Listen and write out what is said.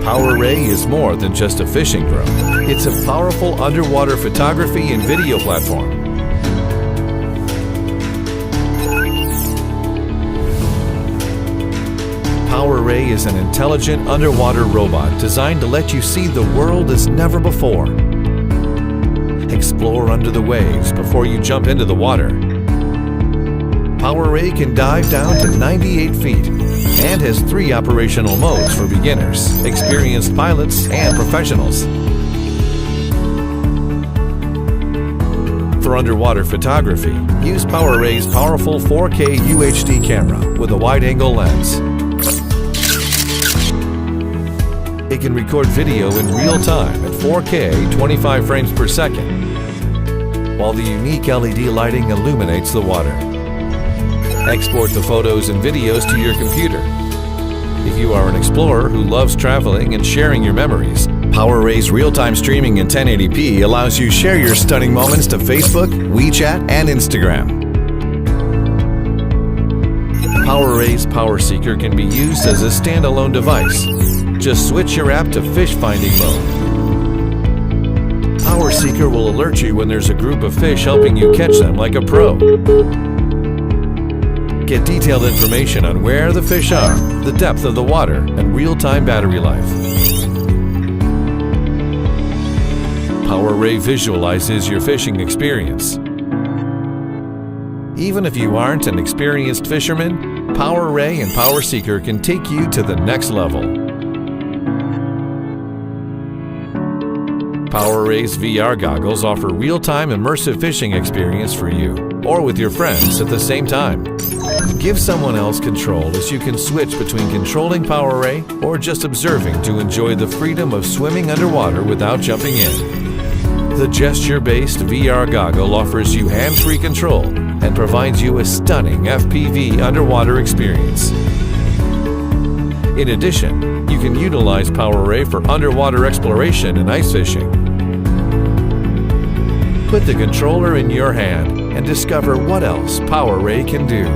PowerRay is more than just a fishing drone. It's a powerful underwater photography and video platform. PowerRay is an intelligent underwater robot designed to let you see the world as never before. Explore under the waves before you jump into the water. PowerRay can dive down to 98 feet and has 3 operational modes for beginners, experienced pilots, and professionals. For underwater photography, use PowerRay's powerful 4K UHD camera with a wide-angle lens. It can record video in real time at 4K 25 frames per second, while the unique LED lighting illuminates the water. Export the photos and videos to your computer. If you are an explorer who loves traveling and sharing your memories, PowerRay's real-time streaming in 1080p allows you to share your stunning moments to Facebook, WeChat, and Instagram. PowerRay's Power Seeker can be used as a standalone device. Just switch your app to fish finding mode. Power Seeker will alert you when there's a group of fish helping you catch them like a pro. Get detailed information on where the fish are, the depth of the water, and real-time battery life. PowerRay visualizes your fishing experience. Even if you aren't an experienced fisherman, PowerRay and Power Seeker can take you to the next level. PowerRay's VR goggles offer real-time immersive fishing experience for you or with your friends at the same time. Give someone else control as you can switch between controlling PowerRay or just observing to enjoy the freedom of swimming underwater without jumping in. The gesture-based VR goggle offers you hands-free control and provides you a stunning FPV underwater experience. In addition, you can utilize PowerRay for underwater exploration and ice fishing. Put the controller in your hand and discover what else PowerRay can do.